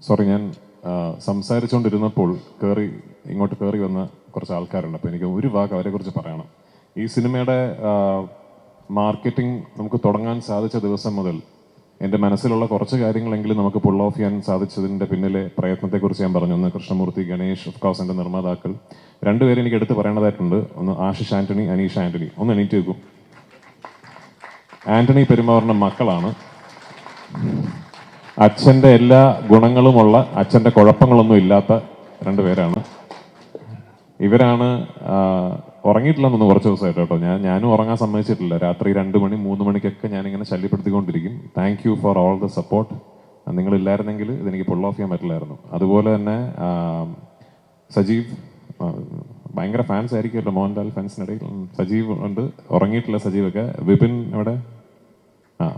Sorry, ഞാൻ സംസാരിച്ചുകൊണ്ടിരുന്നപ്പോൾ ഇങ്ങോട്ട് കയറി വന്ന കുറച്ച് ആൾക്കാരുണ്ട്. അപ്പോൾ എനിക്ക് ഒരു വാക്ക് അവരെക്കുറിച്ച് പറയണം. ഈ സിനിമയുടെ മാർക്കറ്റിംഗ് നമുക്ക് തുടങ്ങാൻ സാധിച്ച ദിവസം മുതൽ എൻ്റെ മനസ്സിലുള്ള കുറച്ച് കാര്യങ്ങളെങ്കിലും നമുക്ക് പുൾ ഓഫ് ചെയ്യാൻ സാധിച്ചതിൻ്റെ പിന്നിലെ പ്രയത്നത്തെക്കുറിച്ച് ഞാൻ പറഞ്ഞു. ഒന്ന് കൃഷ്ണമൂർത്തി, ഗണേഷ്, ഓഫ് കോഴ്സ് എൻ്റെ നിർമ്മാതാക്കൾ. രണ്ടുപേരും എനിക്ക് എടുത്ത് പറയേണ്ടതായിട്ടുണ്ട്. ഒന്ന് ആശിഷ് ആൻ്റണി, അനീഷ് ആൻ്റണി. ഒന്ന് എണീറ്റ് വെക്കും. ആൻ്റണി പെരുമാറിൻ്റെ മക്കളാണ്. അച്ഛൻ്റെ എല്ലാ ഗുണങ്ങളുമുള്ള, അച്ഛൻ്റെ കുഴപ്പങ്ങളൊന്നും ഇല്ലാത്ത രണ്ടുപേരാണ്. ഇവരാണ് ഉറങ്ങിയിട്ടില്ലെന്നൊന്ന് കുറച്ച് ദിവസമായിട്ട് കേട്ടോ. ഞാനും ഉറങ്ങാൻ സമ്മതിച്ചിട്ടില്ല. രാത്രി 2 മണി 3 മണിക്കൊക്കെ ഞാനിങ്ങനെ ശല്യപ്പെടുത്തിക്കൊണ്ടിരിക്കും. Thank you for all the support. നിങ്ങളില്ലായിരുന്നെങ്കിൽ ഇതെനിക്ക് പുൾ ഓഫ് ചെയ്യാൻ പറ്റില്ലായിരുന്നു. അതുപോലെ തന്നെ സജീവ്, ഭയങ്കര ഫാൻസ് ആയിരിക്കുമല്ലോ മോഹൻലാൽ ഫാൻസിനിടയിൽ. സജീവ് ഉണ്ട്, ഉറങ്ങിയിട്ടില്ല സജീവൊക്കെ. വിപിൻ ഇവിടെ.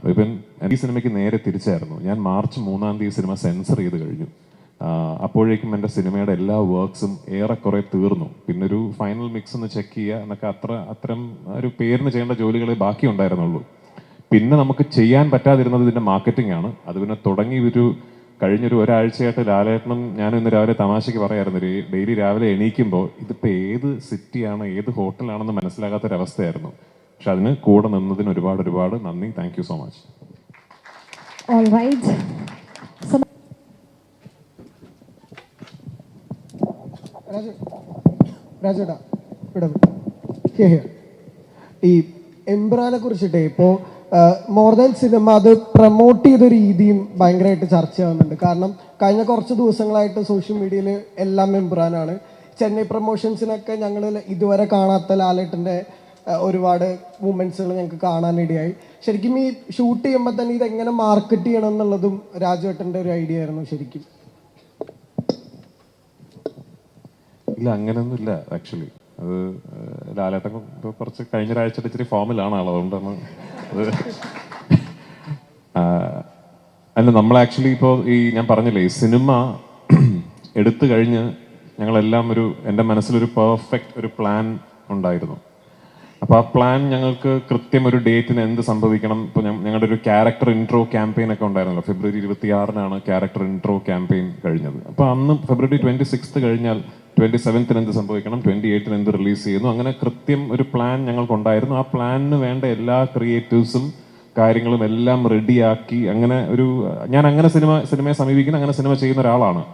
വിപിൻ ഈ സിനിമയ്ക്ക് നേരെ തിരിച്ചായിരുന്നു. ഞാൻ മാർച്ച് 3-ാം തീയതി സിനിമ സെൻസർ ചെയ്ത് കഴിഞ്ഞു. അപ്പോഴേക്കും എൻ്റെ സിനിമയുടെ എല്ലാ വർക്ക്സും ഏറെക്കുറെ തീർന്നു. പിന്നെ ഒരു ഫൈനൽ മിക്സ് ഒന്ന് ചെക്ക് ചെയ്യുക എന്നൊക്കെ അത്തരം ഒരു പേരിന് ചെയ്യേണ്ട ജോലികളെ ബാക്കി ഉണ്ടായിരുന്നുള്ളൂ. പിന്നെ നമുക്ക് ചെയ്യാൻ പറ്റാതിരുന്നത് ഇതിൻ്റെ മാർക്കറ്റിംഗ് ആണ്. അത് പിന്നെ തുടങ്ങി കഴിഞ്ഞൊരു ഒരാഴ്ചയായിട്ട് ലാലേട്ടനും ഞാനും ഇന്ന് രാവിലെ തമാശയ്ക്ക് പറയായിരുന്നു. ഡെയിലി രാവിലെ എണീക്കുമ്പോൾ ഇതിപ്പോൾ ഏത് സിറ്റിയാണ്, ഏത് ഹോട്ടലാണെന്ന് മനസ്സിലാകാത്തൊരവസ്ഥയായിരുന്നു. പക്ഷെ അതിന് കൂടെ നിന്നതിന് ഒരുപാട് നന്ദി. Thank you so much. രാജേട്ടാ ഈ എംബ്രാനെ കുറിച്ചിട്ടേ ഇപ്പോൾ മോർ ദാൻ സിനിമ അത് പ്രൊമോട്ട് ചെയ്ത രീതിയും ഭയങ്കരമായിട്ട് ചർച്ചയാവുന്നുണ്ട്. കാരണം കഴിഞ്ഞ കുറച്ച് ദിവസങ്ങളായിട്ട് സോഷ്യൽ മീഡിയയിൽ എല്ലാം എംബ്രാനാണ്. ചെന്നൈ പ്രൊമോഷൻസിനൊക്കെ ഞങ്ങൾ ഇതുവരെ കാണാത്ത ലാലേട്ടൻ്റെ ഒരുപാട് മൂമെൻറ്റ്സുകൾ ഞങ്ങൾക്ക് കാണാനിടയായി. ശരിക്കും ഈ ഷൂട്ട് ചെയ്യുമ്പോൾ തന്നെ ഇതെങ്ങനെ മാർക്കറ്റ് ചെയ്യണം എന്നുള്ളതും രാജേട്ടൻ്റെ ഒരു ഐഡിയ ആയിരുന്നു ശരിക്കും. ഇല്ല, അങ്ങനെയൊന്നും ഇല്ല. ആക്ച്വലി അത് ലാലേട്ടൻ കുറച്ച് കഴിഞ്ഞ ഒരാഴ്ച ഇച്ചിരി ഫോമിലാണ് ആൾ. അതുകൊണ്ടാണ് അത്. അല്ല, നമ്മൾ ആക്ച്വലി ഇപ്പോൾ ഞാൻ പറഞ്ഞില്ലേ, ഈ സിനിമ എടുത്തു കഴിഞ്ഞ് ഞങ്ങളെല്ലാം എൻ്റെ മനസ്സിലൊരു പെർഫെക്റ്റ് ഒരു പ്ലാൻ ഉണ്ടായിരുന്നു. അപ്പോൾ ആ പ്ലാൻ ഞങ്ങൾക്ക് കൃത്യം ഒരു ഡേറ്റിന് എന്ത് സംഭവിക്കണം. ഇപ്പോൾ ഞങ്ങളുടെ ഒരു ക്യാരക്ടർ ഇൻട്രോ ക്യാമ്പയിൻ ഒക്കെ ഉണ്ടായിരുന്നല്ലോ. ഫെബ്രുവരി 26-നാണ് ക്യാരക്ടർ ഇൻട്രോ ക്യാമ്പയിൻ കഴിഞ്ഞത്. അപ്പോൾ അന്ന് ഫെബ്രുവരി 26 കഴിഞ്ഞാൽ 27-ന് എന്ത് സംഭവിക്കണം, 28-ന് എന്ത് റിലീസ് ചെയ്യുന്നു, അങ്ങനെ കൃത്യം ഒരു പ്ലാൻ ഞങ്ങൾക്കുണ്ടായിരുന്നു. ആ പ്ലാനിന് വേണ്ട എല്ലാ ക്രിയേറ്റീവ്സും കാര്യങ്ങളും എല്ലാം റെഡിയാക്കി ഞാൻ അങ്ങനെ സിനിമയെ സമീപിക്കുന്ന, അങ്ങനെ സിനിമ ചെയ്യുന്ന ഒരാളാണ്.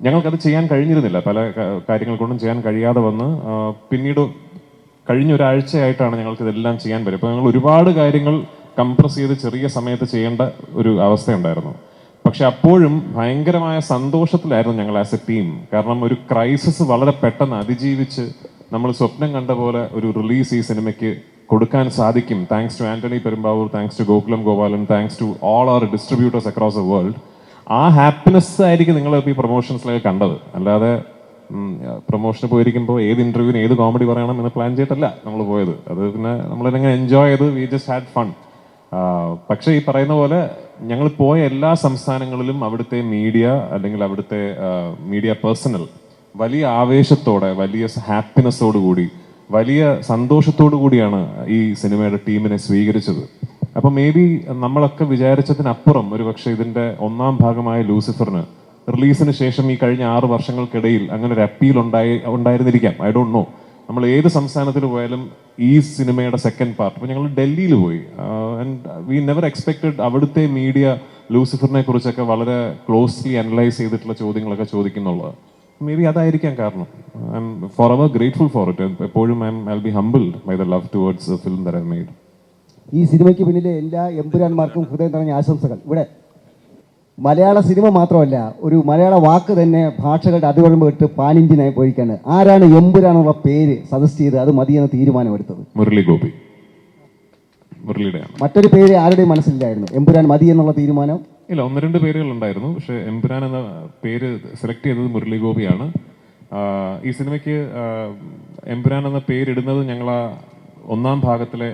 ഞങ്ങൾക്കത് ചെയ്യാൻ കഴിഞ്ഞിരുന്നില്ല. പല കാര്യങ്ങൾ കൊണ്ടും ചെയ്യാൻ കഴിയാതെ വന്ന് പിന്നീട് കഴിഞ്ഞ ഒരാഴ്ചയായിട്ടാണ് ഞങ്ങൾക്ക് ഇതെല്ലാം ചെയ്യാൻ പറ്റും. അപ്പോൾ ഞങ്ങൾ ഒരുപാട് കാര്യങ്ങൾ കംപ്രസ് ചെയ്ത് ചെറിയ സമയത്ത് ചെയ്യേണ്ട ഒരു അവസ്ഥയുണ്ടായിരുന്നു. പക്ഷെ അപ്പോഴും ഭയങ്കരമായ സന്തോഷത്തിലായിരുന്നു ഞങ്ങൾ ആസ് എ ടീം. കാരണം ഒരു ക്രൈസിസ് വളരെ പെട്ടെന്ന് അതിജീവിച്ച് നമ്മൾ സ്വപ്നം കണ്ട പോലെ ഒരു റിലീസ് ഈ സിനിമയ്ക്ക് കൊടുക്കാൻ സാധിക്കും. Thanks to Antony Perumbavoor, thanks to Gokulam Gopalan, thanks to all our distributors across the world. ആ ഹാപ്പിനെസ് ആയിരിക്കും നിങ്ങൾ ഈ പ്രൊമോഷൻസിലൊക്കെ കണ്ടത്. അല്ലാതെ പ്രൊമോഷന് പോയിരിക്കുമ്പോൾ ഏത് ഇന്റർവ്യൂവിന് ഏത് കോമഡി പറയണം എന്ന് പ്ലാൻ ചെയ്തിട്ടല്ല നമ്മൾ പോയത്. അത് പിന്നെ നമ്മളെങ്ങനെ എൻജോയ് ചെയ്ത് വി ജസ്റ്റ് ഹാഡ് ഫൺ. പക്ഷേ ഈ പറയുന്ന പോലെ ഞങ്ങൾ പോയ എല്ലാ സംസ്ഥാനങ്ങളിലും അവിടുത്തെ മീഡിയ അല്ലെങ്കിൽ അവിടുത്തെ മീഡിയ പേഴ്സണൽ വലിയ ആവേശത്തോടെ, വലിയ ഹാപ്പിനെസ്സോടു കൂടി, വലിയ സന്തോഷത്തോടു കൂടിയാണ് ഈ സിനിമയുടെ ടീമിനെ സ്വീകരിച്ചത്. അപ്പൊ മേ ബി നമ്മളൊക്കെ വിചാരിച്ചതിനപ്പുറം ഒരുപക്ഷെ ഇതിന്റെ 1-ാം ഭാഗമായ ലൂസിഫറിന് റിലീസിന് ശേഷം ഈ കഴിഞ്ഞ 6 വർഷങ്ങൾക്കിടയിൽ അങ്ങനെ ഒരു അപ്പീൽ ഉണ്ടായിരുന്നിരിക്കാം. I don't know. നമ്മൾ ഏത് സംസ്ഥാനത്തിൽ പോയാലും ഈ സിനിമയുടെ സെക്കൻഡ് പാർട്ട്, ഇപ്പോൾ ഞങ്ങൾ ഡൽഹിയിൽ പോയി, ആൻഡ് വി നെവർ എക്സ്പെക്റ്റഡ് അവിടുത്തെ മീഡിയ ലൂസിഫറിനെ കുറിച്ചൊക്കെ വളരെ ക്ലോസ്ലി അനലൈസ് ചെയ്തിട്ടുള്ള ചോദ്യങ്ങളൊക്കെ ചോദിക്കുന്നുള്ളത്. മേ ബി അതായിരിക്കാം കാരണം. I am forever grateful for it. എപ്പോഴും I be humbled by the love towards the film that I made. ഈ സിനിമയ്ക്ക് പിന്നിലെ എല്ലാ എമ്പുരാന്മാർക്കും ഹൃദയം നിറഞ്ഞ ആശംസകൾ. ഇവിടെ മലയാള സിനിമ മാത്രമല്ല, ഒരു മലയാള വാക്ക് തന്നെ ഭാഷകളുടെ അതിവഴമ്പ് ഇട്ട് പാൻ ഇന്ത്യനായി പോയിക്കാണ്. ആരാണ് എമ്പുരാനുള്ള പേര് സജസ്റ്റ് ചെയ്ത് അത് മതിയെന്ന് തീരുമാനമെടുത്തത്? മുരളി ഗോപി. മുരളിയുടെ മറ്റൊരു പേര് ആരുടെയും മനസ്സിലായിരുന്നു എമ്പുരാൻ മതി എന്നുള്ള തീരുമാനം? ഇല്ല, 1-2 പേരുകൾ ഉണ്ടായിരുന്നു. പക്ഷെ എമ്പുരാൻ എന്ന പേര് സെലക്ട് ചെയ്തത് മുരളി ഗോപിയാണ്. ഈ സിനിമയ്ക്ക് എമ്പുരാൻ എന്ന പേരിടുന്നത് ഞങ്ങൾ 1-ാം ഭാഗത്തിലെ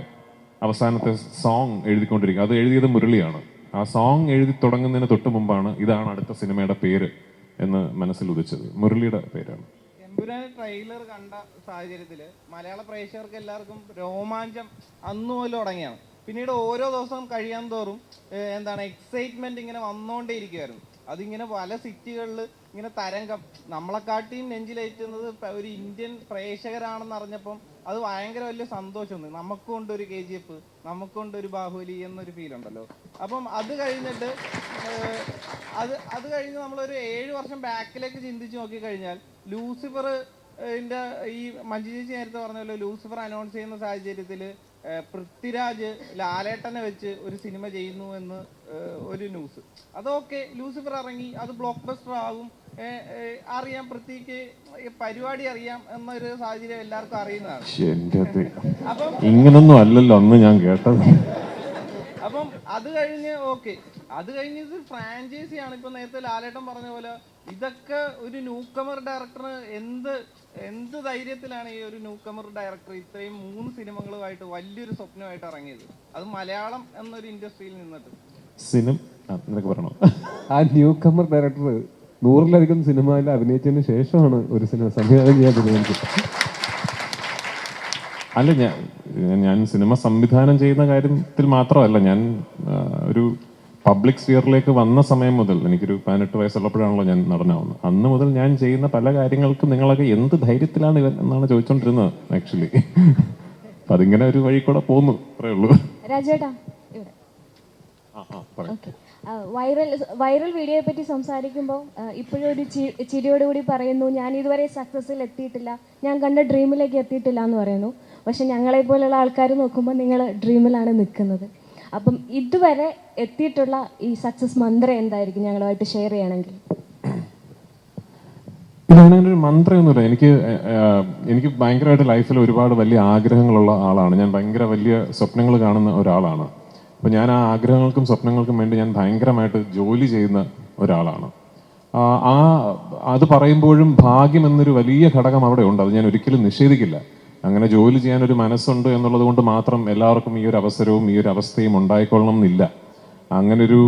അവസാനത്തെ സോങ് എഴുതിക്കൊണ്ടിരിക്കുക. അത് എഴുതിയത് മുരളിയാണ്. ആ സോങ് എഴുതി തുടങ്ങുന്നതിന് തൊട്ട് മുമ്പാണ് ഇതാണ് അടുത്ത സിനിമയുടെ പേര് എന്ന് മനസ്സിൽ ഉദിച്ചത്. മുരളിയുടെ പേരാണ്. എമ്പുരാൻ ട്രെയിലർ കണ്ട സാഹചര്യത്തിൽ മലയാള പ്രേക്ഷകർക്ക് എല്ലാവർക്കും രോമാഞ്ചം അന്നു മുതൽ തുടങ്ങിയാണ്. പിന്നീട് ഓരോ ദിവസവും കഴിയാൻ തോറും എക്സൈറ്റ്മെന്റ് ഇങ്ങനെ വന്നുകൊണ്ടേ ഇരിക്കുമായിരുന്നു. അതിങ്ങനെ പല സിറ്റികളിൽ ഇങ്ങനെ തരംഗം നമ്മളെക്കാട്ടിയും നെഞ്ചിലേറ്റുന്നത് ഒരു ഇന്ത്യൻ പ്രേക്ഷകരാണെന്ന് അറിഞ്ഞപ്പം അത് ഭയങ്കര വലിയ സന്തോഷം. നമുക്കുണ്ട് ഒരു KGF, നമുക്കുണ്ട് ഒരു ബാഹുബലി എന്നൊരു ഫീൽ ഉണ്ടല്ലോ. അപ്പം അത് കഴിഞ്ഞിട്ട് അത് കഴിഞ്ഞ് നമ്മളൊരു 7 വർഷം ബാക്കിലേക്ക് ചിന്തിച്ച് നോക്കിക്കഴിഞ്ഞാൽ ലൂസിഫർ ഈ മഞ്ജു ചേച്ചി നേരത്തെ പറഞ്ഞ പോലെ ലൂസിഫർ അനൗൺസ് ചെയ്യുന്ന സാഹചര്യത്തിൽ പൃഥ്വിരാജ് ലാലേട്ടനെ വെച്ച് ഒരു സിനിമ ചെയ്യുന്നു എന്ന് ഒരു ന്യൂസ്. അതൊക്കെ ലൂസിഫർ ഇറങ്ങി, അത് ബ്ലോക്ക് ബസ്റ്റർ ആകും, അറിയാം, പൃഥ്വിക്ക് പരിപാടി അറിയാം എന്നൊരു സാഹചര്യം എല്ലാവർക്കും അറിയുന്നതാണ്. അപ്പം ഇങ്ങനൊന്നും അല്ലല്ലോ അന്ന് ഞാൻ കേട്ടത്. അപ്പം അത് കഴിഞ്ഞ് ഇത് ഫ്രാഞ്ചൈസിയാണ്. ഇപ്പൊ നേരത്തെ ലാലേട്ടൻ പറഞ്ഞ പോലെ ഇതൊക്കെ ഒരു ന്യൂകമർ ഡയറക്ടറിന് എന്ത് ധൈര്യത്തിലാണ് ഈ ഒരു ന്യൂകമർ ഡയറക്ടർ ഇത്രയും 3 സിനിമകളുമായിട്ട് വലിയൊരു സ്വപ്നമായിട്ട് ഇറങ്ങിയത്, അത് മലയാളം എന്നൊരു ഇൻഡസ്ട്രിയിൽ നിന്നിട്ട്. പറയണോ? ആ ന്യൂ കമർ ഡയറക്ടർ 100-ലധികം സിനിമയിൽ അഭിനയിച്ചതിന് ശേഷമാണ് ഒരു സിനിമ സംവിധാനം ചെയ്യാൻ തീരുമാനിച്ചത്. അല്ല, ഞാൻ സിനിമ സംവിധാനം ചെയ്യുന്ന കാര്യത്തിൽ മാത്രമല്ല, ഞാൻ ഒരു പബ്ലിക് സ്ഫിയറിലേക്ക് വന്ന സമയം മുതൽ, എനിക്കൊരു 18 വയസ്സുള്ളപ്പോഴാണല്ലോ ഞാൻ നടനാവുന്നത്, അന്ന് മുതൽ ഞാൻ ചെയ്യുന്ന പല കാര്യങ്ങൾക്കും നിങ്ങളൊക്കെ എന്ത് ധൈര്യത്തിലാണ് ഇവൻ എന്നാണ് ചോദിച്ചോണ്ടിരുന്നത് ആക്ച്വലി. അപ്പൊ അതിങ്ങനെ ഒരു വഴി കൂടെ പോന്നു, അത്രേ ഉള്ളൂ. രാജേട്ടാ, വൈറൽ വീഡിയോയെ പറ്റി സംസാരിക്കുമ്പോൾ ഇപ്പോഴും ഒരു ചിരിയോടുകൂടി പറയുന്നു, ഞാൻ ഇതുവരെ സക്സസിൽ എത്തിയിട്ടില്ല, ഞാൻ കണ്ട ഡ്രീമിലേക്ക് എത്തിയിട്ടില്ല എന്ന് പറയുന്നു. പക്ഷെ ഞങ്ങളെ പോലുള്ള ആൾക്കാർ നോക്കുമ്പോൾ നിങ്ങൾ ഡ്രീമിലാണ് നിൽക്കുന്നത്. അപ്പം ഇതുവരെ എത്തിയിട്ടുള്ള ഈ സക്സസ് മന്ത്രം എന്തായിരിക്കും ഞങ്ങളുമായിട്ട് ഷെയർ ചെയ്യണമെങ്കിൽ? അങ്ങനെ ഒരു മന്ത്രമൊന്നുമില്ല. എനിക്ക് ഭയങ്കരമായിട്ട് ലൈഫിൽ ഒരുപാട് വലിയ ആഗ്രഹങ്ങളുള്ള ആളാണ് ഞാൻ. ഭയങ്കര വലിയ സ്വപ്നങ്ങൾ കാണുന്ന ഒരാളാണ്. അപ്പം ഞാൻ ആ ആഗ്രഹങ്ങൾക്കും സ്വപ്നങ്ങൾക്കും വേണ്ടി ഞാൻ ഭയങ്കരമായിട്ട് ജോലി ചെയ്യുന്ന ഒരാളാണ്. അത് പറയുമ്പോഴും ഭാഗ്യം എന്നൊരു വലിയ ഘടകം അവിടെ ഉണ്ട്. അത് ഞാൻ ഒരിക്കലും നിഷേധിക്കില്ല. അങ്ങനെ ജോലി ചെയ്യാൻ ഒരു മനസ്സുണ്ട് എന്നുള്ളത് കൊണ്ട് മാത്രം എല്ലാവർക്കും ഈ ഒരു അവസരവും ഈ ഒരു അവസ്ഥയും ഉണ്ടായിക്കൊള്ളണം എന്നില്ല. അങ്ങനൊരു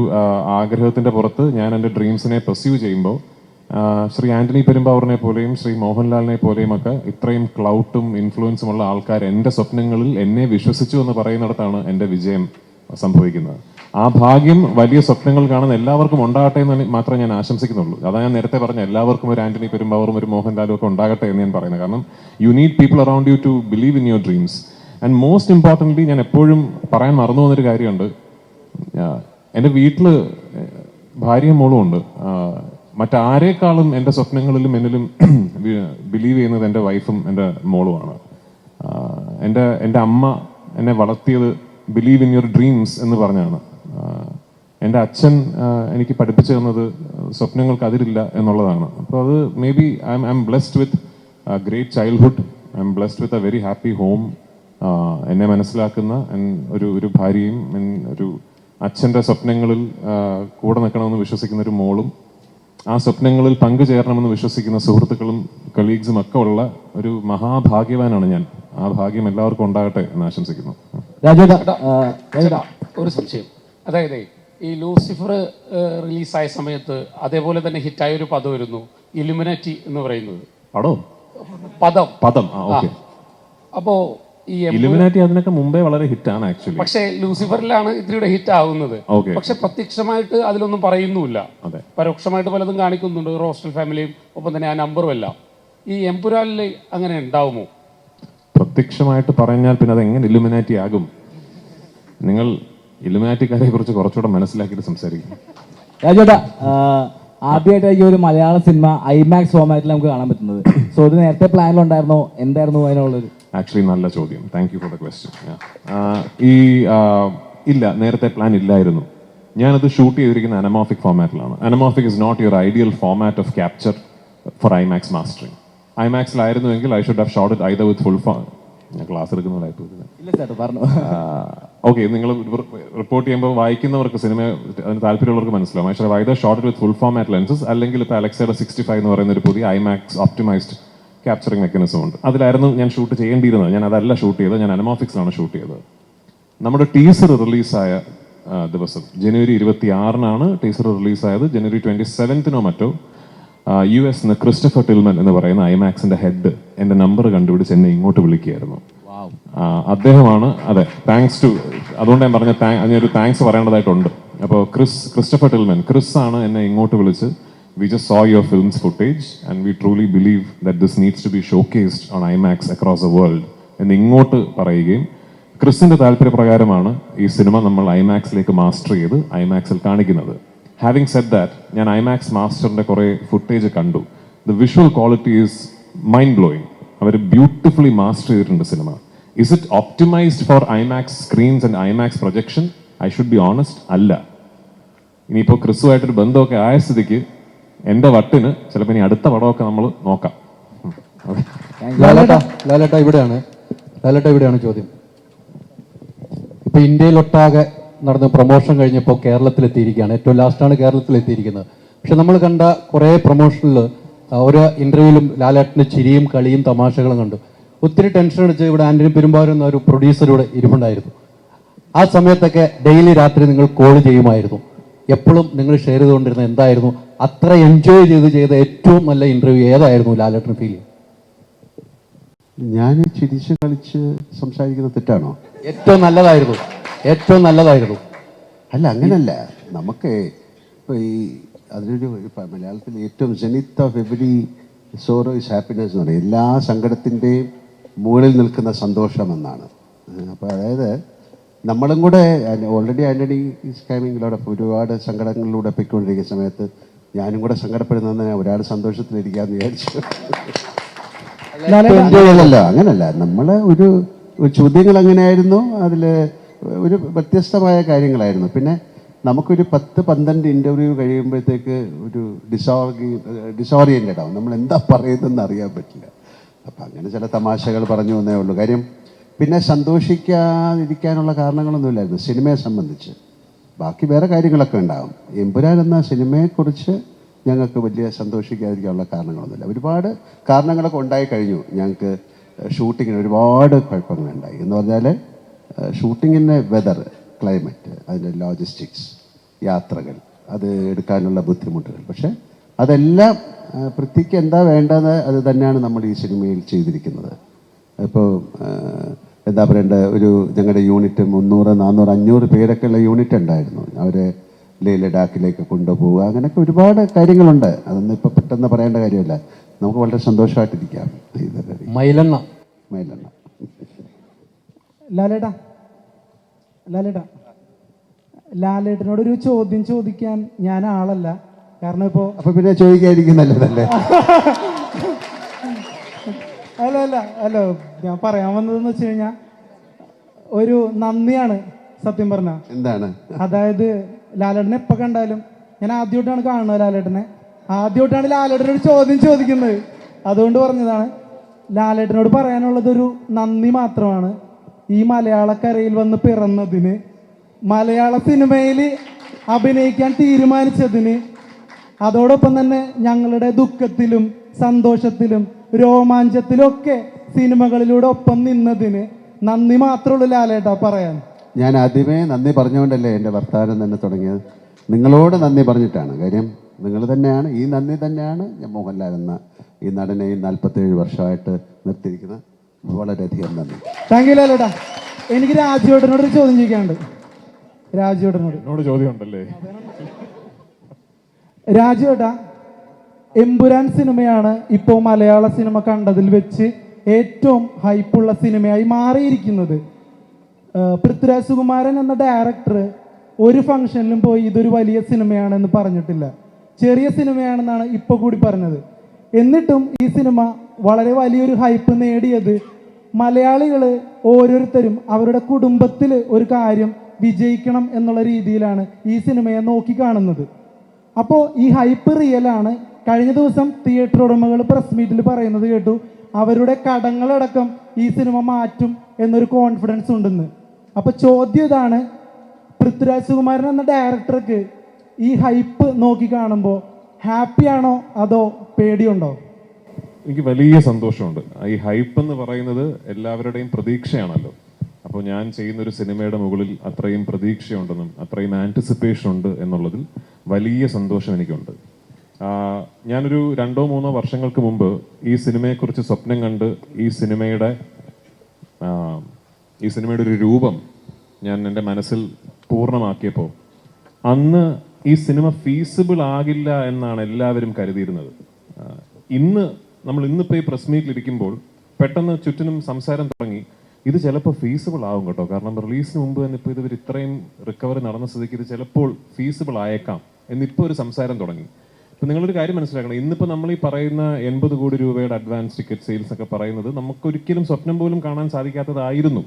ആഗ്രഹത്തിന്റെ പുറത്ത് ഞാൻ എൻ്റെ ഡ്രീംസിനെ പെർസ്യൂ ചെയ്യുമ്പോൾ ശ്രീ ആന്റണി പെരുമ്പാവൂരിനെ പോലെയും ശ്രീ മോഹൻലാലിനെ പോലെയും ഒക്കെ ഇത്രയും ക്ലൗട്ടും ഇൻഫ്ലുവൻസും ഉള്ള ആൾക്കാർ എൻ്റെ സ്വപ്നങ്ങളിൽ എന്നെ വിശ്വസിച്ചു എന്ന് പറയുന്നിടത്താണ് എൻ്റെ വിജയം സംഭവിക്കുന്നത്. ആ ഭാഗ്യം വലിയ സ്വപ്നങ്ങൾ കാണുന്ന എല്ലാവർക്കും ഉണ്ടാകട്ടെ എന്ന് മാത്രമേ ഞാൻ ആശംസിക്കുന്നുള്ളൂ. അതാ ഞാൻ നേരത്തെ പറഞ്ഞ എല്ലാവർക്കും ഒരു ആന്റണി പെരുമ്പാവൂറും ഒരു മോഹൻലാലും ഒക്കെ ഉണ്ടാകട്ടെ എന്ന് ഞാൻ പറയുന്നത്. കാരണം you need people around you to believe in your dreams. And most importantly ഞാൻ എപ്പോഴും പറയാൻ മറന്നു പോകുന്നൊരു കാര്യമുണ്ട്. എൻ്റെ വീട്ടിൽ ഭാര്യയും മോളും ഉണ്ട്. മറ്റാരേക്കാളും എൻ്റെ സ്വപ്നങ്ങളിലും എന്നിലും ബിലീവ് ചെയ്യുന്നത് എൻ്റെ വൈഫും എൻ്റെ മോളുമാണ്. എൻ്റെ അമ്മ എന്നെ വളർത്തിയത് ബിലീവ് ഇൻ യുവർ ഡ്രീംസ് എന്ന് പറഞ്ഞാണ്. എൻ്റെ അച്ഛൻ എനിക്ക് പഠിപ്പിച്ചു തന്നത് സ്വപ്നങ്ങൾക്ക് അതിരില്ല എന്നുള്ളതാണ്. അപ്പോൾ അത് may be I M blessed with great childhood. I M blessed with a very happy home. എന്നെ മനസ്സിലാക്കുന്ന ഒരു ഭാര്യയും ഒരു അച്ഛൻ്റെ സ്വപ്നങ്ങളിൽ കൂടെ നിൽക്കണമെന്ന് വിശ്വസിക്കുന്ന ഒരു മോളും ആ സ്വപ്നങ്ങളിൽ പങ്കുചേരണമെന്ന് വിശ്വസിക്കുന്ന സുഹൃത്തുക്കളും കൊളീഗ്സും ഒക്കെ ഉള്ള ഒരു മഹാഭാഗ്യവാനാണ് ഞാൻ. ആ ഭാഗ്യം എല്ലാവർക്കും ഉണ്ടാകട്ടെ എന്ന് ആശംസിക്കുന്നു. ഒരു സംശയം, അതായത് ഈ ലൂസിഫർ റിലീസായ സമയത്ത് അതേപോലെ തന്നെ ഹിറ്റായ ഒരു പദമായിരുന്നു ഇലുമിനാറ്റി എന്ന് പറയുന്നത്. പദം. അപ്പോ ഈ ഇലുമിനാറ്റി അതിനൊക്കെ മുമ്പേ വളരെ ഹിറ്റാണ് ആക്ച്വലി. പക്ഷേ ലൂസിഫറിലാണ് ഇത്തിരിയുടെ ഹിറ്റ് ആവുന്നത്. പക്ഷെ പ്രത്യക്ഷമായിട്ട് അതിലൊന്നും പറയുന്നുമില്ല, പരോക്ഷമായിട്ട് പലതും കാണിക്കുന്നുണ്ട്. റോസ്റ്റൽ ഫാമിലിയും ഒപ്പം തന്നെ ആ നമ്പറും എല്ലാം. ഈ എംപുരാനിൽ അങ്ങനെ ഉണ്ടാവുമോ? പ്രത്യക്ഷമായിട്ട് പറഞ്ഞാൽ പിന്നെ അത് എങ്ങനെ ഇലുമിനാറ്റി ആകും? നിങ്ങൾ ഇലുമിനാറ്റിക്കാരെ കുറിച്ച് കുറച്ചുകൂടെ മനസ്സിലാക്കിയിട്ട് സംസാരിക്കും. രാജേട്ടാ, ആദ്യമായിട്ടായിരിക്കും ഒരു മലയാള സിനിമ ഐമാക്സ് ഫോമാറ്റിൽ നമുക്ക് കാണാൻ പറ്റുന്നത്. സോ ഇത് നേരത്തെ പ്ലാനിലുണ്ടായിരുന്നോ? എന്തായിരുന്നു അതിനുള്ളൊരു? ആക്ച്വലി നല്ല ചോദ്യം. Thank you for the question. ഇല്ല, നേരത്തെ പ്ലാൻ ഇല്ലായിരുന്നു. ഞാനത് ഷൂട്ട് ചെയ്തിരിക്കുന്ന അനമോർഫിക് ഫോമാറ്റിലാണ്. Anamorphic is not your ideal format of capture for IMAX mastering. ഐമാക്സിലായിരുന്നുവെങ്കിൽ I should have shot it either with full form. ഞാൻ ക്ലാസ് എടുക്കുന്നതായിട്ട് ഓക്കെ. നിങ്ങൾ റിപ്പോർട്ട് ചെയ്യുമ്പോൾ വായിക്കുന്നവർക്ക്, സിനിമ അതിന് താല്പര്യമുള്ളവർക്ക് മനസ്സിലാവും. I should have either shot it with full format lenses, അല്ലെങ്കിൽ ഇപ്പോൾ അലക്സയുടെ 65 എന്ന് പറയുന്ന ഒരു പുതിയ ഐമാക്സ് ഓപ്റ്റിമൈസ്ഡ് ക്യാപ്ചറിംഗ് മെക്കാനിസം ഉണ്ട്. അതിലായിരുന്നു ഞാൻ ഷൂട്ട് ചെയ്യേണ്ടിയിരുന്നത്. ഞാൻ അതല്ല ഷൂട്ട് ചെയ്തത്, ഞാൻ അനമോർഫിക്സിലാണ് ഷൂട്ട് ചെയ്തത്. നമ്മുടെ ടീസർ റിലീസായ ദിവസം ജനുവരി 26-നാണ് ടീസർ റിലീസായത്. ജനുവരി 27-നോ മറ്റോ US ക്രിസ്റ്റഫർ ടിൽമൻ എന്ന് പറയുന്ന ഐമാക്സിന്റെ ഹെഡ് എന്റെ നമ്പർ കണ്ടുപിടിച്ച് എന്നെ ഇങ്ങോട്ട് വിളിക്കുകയായിരുന്നു. അദ്ദേഹമാണ്. അതെ, താങ്ക്സ് ടു, അതുകൊണ്ട് ഞാൻ പറഞ്ഞ അതിനൊരു താങ്ക്സ് പറയേണ്ടതായിട്ടുണ്ട്. അപ്പോൾ ക്രിസ്റ്റഫർ ടിൽമൻ ക്രിസ് ആണ് എന്നെ ഇങ്ങോട്ട് വിളിച്ച് we just saw your films footage and we truly believe that this needs to be showcased on IMAX across the world എന്ന് ഇങ്ങോട്ട് പറയുകയും ക്രിസിന്റെ താല്പര്യപ്രകാരമാണ് ഈ സിനിമ നമ്മൾ ഐമാക്സിലേക്ക് മാസ്റ്റർ ചെയ്ത് ഐമാക്സിൽ കാണിക്കുന്നത്. ഹാവിങ് സെഡ് ദാറ്റ്, ഞാൻ ഐമാക്സ് മാസ്റ്ററിന്റെ കുറെ ഫുട്ടേജ് കണ്ടു. The visual quality is mind blowing. അവർ ബ്യൂട്ടിഫുള്ളി മാസ്റ്റർ ചെയ്തിട്ടുണ്ട് സിനിമ. Is it optimised for IMAX screens and IMAX projection? I should be honest, അല്ല. ഇനിയിപ്പോൾ ക്രിസുമായിട്ടൊരു ബന്ധമൊക്കെ ആയ സ്ഥിതിക്ക് എൻ്റെ വട്ടിന് ചിലപ്പോൾ ഇനി അടുത്ത പടമൊക്കെ നമ്മൾ നോക്കാം. ലാലേട്ട ഇവിടെയാണ് ചോദ്യം. ഇപ്പൊ ഇന്ത്യയിലൊട്ടാകെ നടന്ന പ്രൊമോഷൻ കഴിഞ്ഞപ്പോൾ കേരളത്തിലെത്തിയിരിക്കുകയാണ്. ഏറ്റവും ലാസ്റ്റാണ് കേരളത്തിലെത്തിയിരിക്കുന്നത്. പക്ഷെ നമ്മൾ കണ്ട കുറേ പ്രൊമോഷനിൽ ഓരോ ഇന്റർവ്യൂവിലും ലാലേട്ടൻ്റെ ചിരിയും കളിയും തമാശകളും കണ്ടു. ഒത്തിരി ടെൻഷൻ അടിച്ച് ഇവിടെ ആന്റണി പെരുമ്പാവൂർ എന്ന ഒരു പ്രൊഡ്യൂസറൂടെ ഇരിപ്പുണ്ടായിരുന്നു. ആ സമയത്തൊക്കെ ഡെയിലി രാത്രി നിങ്ങൾ കോൾ ചെയ്യുമായിരുന്നു. എപ്പോഴും നിങ്ങൾ ഷെയർ ചെയ്തുകൊണ്ടിരുന്നത് എന്തായിരുന്നു? അത്ര എൻജോയ് ചെയ്ത ഏറ്റവും നല്ല ഇന്റർവ്യൂ ഏതായിരുന്നു ലാലേട്ടൻ ഫീൽ ചെയ്യും? ഞാൻ ചിരിച്ച് കളിച്ച് സംസാരിക്കുന്നത് തെറ്റാണോ? ഏറ്റവും നല്ലതായിരുന്നു. അല്ല, അങ്ങനല്ല. നമുക്ക് ഇപ്പോൾ ഈ അതിനൊരു മലയാളത്തിൽ ഏറ്റവും zenith of every sorrow is happiness എന്ന് പറയും. എല്ലാ സങ്കടത്തിൻ്റെയും മുകളിൽ നിൽക്കുന്ന സന്തോഷം എന്നാണ്. അപ്പോൾ അതായത് നമ്മളും കൂടെ ഓൾറെഡി ആൻ്റണി ഈസ് കമ്മിങ്ങിലൂടെ ഒരുപാട് സങ്കടങ്ങളിലൂടെ പൊയ്ക്കൊണ്ടിരിക്കുന്ന സമയത്ത് ഞാനും കൂടെ സങ്കടപ്പെടുന്നതെന്ന് ഒരാൾ സന്തോഷത്തിലിരിക്കാമെന്ന് വിചാരിച്ചു. അങ്ങനല്ല. നമ്മൾ ഒരു ചോദ്യങ്ങൾ എങ്ങനെയായിരുന്നു, അതിൽ ഒരു വ്യത്യസ്തമായ കാര്യങ്ങളായിരുന്നു. പിന്നെ നമുക്കൊരു 10-12 ഇൻ്റർവ്യൂ കഴിയുമ്പോഴത്തേക്ക് ഒരു ഡിസോറിയൻറ്റഡ് ആവും. നമ്മൾ എന്താ പറയുന്നതെന്ന് അറിയാൻ പറ്റില്ല. അപ്പം അങ്ങനെ ചില തമാശകൾ പറഞ്ഞു എന്നേ ഉള്ളൂ. കാര്യം പിന്നെ സന്തോഷിക്കാതിരിക്കാനുള്ള കാരണങ്ങളൊന്നുമില്ലായിരുന്നു സിനിമയെ സംബന്ധിച്ച്. ബാക്കി വേറെ കാര്യങ്ങളൊക്കെ ഉണ്ടാകും. എമ്പുരാൻ എന്ന സിനിമയെക്കുറിച്ച് ഞങ്ങൾക്ക് വലിയ സന്തോഷിക്കാതിരിക്കാനുള്ള കാരണങ്ങളൊന്നുമില്ല. ഒരുപാട് കാരണങ്ങളൊക്കെ ഉണ്ടായി കഴിഞ്ഞു. ഞങ്ങൾക്ക് ഷൂട്ടിങ്ങിന് ഒരുപാട് കുഴപ്പങ്ങളുണ്ടായി. എന്ന് പറഞ്ഞാൽ ഷൂട്ടിങ്ങിൻ്റെ വെതർ, ക്ലൈമറ്റ്, അതിൻ്റെ ലോജിസ്റ്റിക്സ്, യാത്രകൾ, അത് എടുക്കാനുള്ള ബുദ്ധിമുട്ടുകൾ. പക്ഷേ അതെല്ലാം പൃഥ്വിക്ക് എന്താ വേണ്ടത് അത് തന്നെയാണ് നമ്മൾ ഈ സിനിമയിൽ ചെയ്തിരിക്കുന്നത്. ഇപ്പോൾ എന്താ പറയേണ്ട, ഒരു ഞങ്ങളുടെ യൂണിറ്റ് 300, 400, 500 പേരൊക്കെ ഉള്ള യൂണിറ്റ് ഉണ്ടായിരുന്നു. അവരെ ലഡാക്കിലേക്ക് കൊണ്ടുപോവുക, അങ്ങനെയൊക്കെ ഒരുപാട് കാര്യങ്ങളുണ്ട്. അതൊന്നും ഇപ്പോൾ പെട്ടെന്ന് പറയേണ്ട കാര്യമല്ല. നമുക്ക് വളരെ സന്തോഷമായിട്ടിരിക്കാം. മൈലെണ്ണ ലാലേട്ടനോടൊരു ചോദ്യം ചോദിക്കാൻ ഞാൻ ആളല്ല. കാരണം ഇപ്പോൾ അപ്പൊ പിന്നെ ചോദിക്കാതിരിക്കും നല്ലതല്ലേ? അല്ല ഞാൻ പറയാൻ വന്നതെന്ന് വെച്ച് കഴിഞ്ഞാൽ ഒരു നന്ദിയാണ് സത്യം പറഞ്ഞ. എന്താണ്? അതായത് ലാലേട്ടനെ എപ്പോൾ കണ്ടാലും, ഞാൻ ആദ്യമായിട്ടാണ് കാണുന്നത് ലാലേട്ടനെ, ആദ്യമായിട്ടാണ് ലാലേട്ടനോട് ചോദ്യം ചോദിക്കുന്നത്. അതുകൊണ്ട് പറഞ്ഞതാണ്. ലാലേട്ടനോട് പറയാനുള്ളത് ഒരു നന്ദി മാത്രമാണ്. ഈ മലയാളക്കരയിൽ വന്ന് പിറന്നതിന്, മലയാള സിനിമയിൽ അഭിനയിക്കാൻ തീരുമാനിച്ചതിന്, അതോടൊപ്പം തന്നെ ഞങ്ങളുടെ ദുഃഖത്തിലും സന്തോഷത്തിലും രോമാഞ്ചത്തിലും ഒക്കെ സിനിമകളിലൂടെ ഒപ്പം നിന്നതിന് നന്ദി മാത്രമുള്ളൂ ലാലേട്ടാ പറയാൻ. ഞാൻ ആദ്യമേ നന്ദി പറഞ്ഞുകൊണ്ടല്ലേ എൻ്റെ വർത്തമാനം തന്നെ തുടങ്ങിയത്. നിങ്ങളോട് നന്ദി പറഞ്ഞിട്ടാണ്. കാര്യം നിങ്ങൾ തന്നെയാണ്, ഈ നന്ദി തന്നെയാണ് ഞാൻ മോഹൻലാൽ എന്ന ഈ നടനെ 47 വർഷമായിട്ട് നിർത്തിയിരിക്കുന്നത്. വളരെയധികം നന്ദി. താങ്ക് യു ലാലേട്ടാ. എനിക്ക് രാജുവേട്ടനോട് ഒരു ചോദ്യം ചോദിക്കാനുണ്ട്. രാജുവേട്ടനോട് ചോദ്യം ഉണ്ടല്ലേ? രാജുവേട്ടാ, എമ്പുരാൻ സിനിമയാണ് ഇപ്പോൾ മലയാള സിനിമ കണ്ടതിൽ വെച്ച് ഏറ്റവും ഹൈപ്പുള്ള സിനിമയായി മാറിയിരിക്കുന്നത്. പൃഥ്വിരാജ് സുകുമാരൻ എന്ന ഡയറക്ടർ ഒരു ഫംഗ്ഷനിലും പോയി ഇതൊരു വലിയ സിനിമയാണെന്ന് പറഞ്ഞിട്ടില്ല. ചെറിയ സിനിമയാണെന്നാണ് ഇപ്പോൾ കൂടി പറഞ്ഞത്. എന്നിട്ടും ഈ സിനിമ വളരെ വലിയൊരു ഹൈപ്പ് നേടിയത് മലയാളികൾ ഓരോരുത്തരും അവരുടെ കുടുംബത്തിൽ ഒരു കാര്യം വിജയിക്കണം എന്നുള്ള രീതിയിലാണ് ഈ സിനിമയെ നോക്കി കാണുന്നത്. അപ്പോൾ ഈ ഹൈപ്പ് റിയലാണ്. കഴിഞ്ഞ ദിവസം തിയേറ്റർ ഉടമകൾ പ്രസ് മീറ്റിൽ പറയുന്നത് കേട്ടു, അവരുടെ കടങ്ങളടക്കം ഈ സിനിമ മാറ്റും എന്നൊരു കോൺഫിഡൻസ് ഉണ്ടെന്ന്. അപ്പോൾ ചോദ്യം ഇതാണ്, പൃഥ്വിരാജ് സുകുമാരൻ എന്ന ഡയറക്ടർക്ക് ഈ ഹൈപ്പ് നോക്കി കാണുമ്പോൾ ഹാപ്പിയാണോ അതോ പേടിയുണ്ടോ? എനിക്ക് വലിയ സന്തോഷമുണ്ട്. ഈ ഹൈപ്പ് എന്ന് പറയുന്നത് എല്ലാവരുടെയും പ്രതീക്ഷയാണല്ലോ. അപ്പോൾ ഞാൻ ചെയ്യുന്നൊരു സിനിമയുടെ മുകളിൽ അത്രയും പ്രതീക്ഷയുണ്ടെന്നും അത്രയും ആൻറ്റിസിപ്പേഷൻ ഉണ്ട് എന്നുള്ളതിൽ വലിയ സന്തോഷം എനിക്കുണ്ട്. ഞാനൊരു 2-3 വർഷങ്ങൾക്ക് മുമ്പ് ഈ സിനിമയെക്കുറിച്ച് സ്വപ്നം കണ്ട് ഈ സിനിമയുടെ ഒരു രൂപം ഞാൻ എൻ്റെ മനസ്സിൽ പൂർണ്ണമാക്കിയപ്പോൾ അന്ന് ഈ സിനിമ ഫീസിബിൾ ആകില്ല എന്നാണ് എല്ലാവരും കരുതിയിരുന്നത്. ഇന്ന് ഇന്നിപ്പോൾ ഈ പ്രസ് മീറ്റിൽ ഇരിക്കുമ്പോൾ പെട്ടെന്ന് ചുറ്റിനും സംസാരം തുടങ്ങി, ഇത് ചിലപ്പോൾ ഫീസിബിൾ ആവും കേട്ടോ, കാരണം റിലീസിന് മുമ്പ് തന്നെ ഇപ്പോൾ ഇവർ ഇത്രയും റിക്കവറി നടന്ന സ്ഥിതിക്ക് ഇത് ചിലപ്പോൾ ഫീസിബിൾ ആയേക്കാം എന്നിപ്പോൾ ഒരു സംസാരം തുടങ്ങി. ഇപ്പം നിങ്ങളൊരു കാര്യം മനസ്സിലാക്കണം, ഇന്നിപ്പോൾ നമ്മൾ ഈ പറയുന്ന 80 കോടി രൂപയുടെ അഡ്വാൻസ് ടിക്കറ്റ് സെയിൽസ് ഒക്കെ പറയുന്നത് നമുക്കൊരിക്കലും സ്വപ്നം പോലും കാണാൻ സാധിക്കാത്തതായിരുന്നു.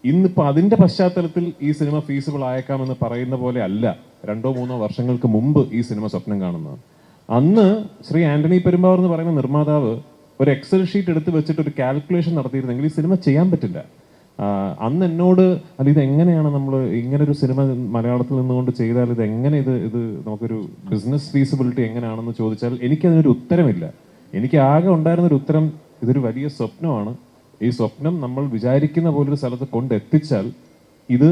ഇന്നിപ്പോൾ അതിന്റെ പശ്ചാത്തലത്തിൽ ഈ സിനിമ ഫീസിബിൾ ആയേക്കാമെന്ന് പറയുന്ന പോലെ അല്ല 2-3 വർഷങ്ങൾക്ക് മുമ്പ് ഈ സിനിമ സ്വപ്നം കാണുന്നത്. അന്ന് ശ്രീ ആന്റണി പെരുമ്പാവൂർ എന്ന് പറയുന്ന നിർമ്മാതാവ് ഒരു എക്സൽ ഷീറ്റ് എടുത്ത് വെച്ചിട്ട് ഒരു കാൽക്കുലേഷൻ നടത്തിയിരുന്നെങ്കിൽ ഈ സിനിമ ചെയ്യാൻ പറ്റില്ല. അന്ന് എന്നോട് അല്ല ഇത് എങ്ങനെയാണ് നമ്മൾ ഇങ്ങനൊരു സിനിമ മലയാളത്തിൽ നിന്നുകൊണ്ട് ചെയ്താൽ ഇത് എങ്ങനെ ഇത് നമുക്കൊരു ബിസിനസ് ഫീസിബിലിറ്റി എങ്ങനെയാണെന്ന് ചോദിച്ചാൽ എനിക്കതിനൊരു ഉത്തരമില്ല. എനിക്ക് ആകെ ഉണ്ടായിരുന്നൊരു ഉത്തരം, ഇതൊരു വലിയ സ്വപ്നമാണ്, ഈ സ്വപ്നം നമ്മൾ വിചാരിക്കുന്ന പോലൊരു സ്ഥലത്ത് കൊണ്ടെത്തിച്ചാൽ ഇത്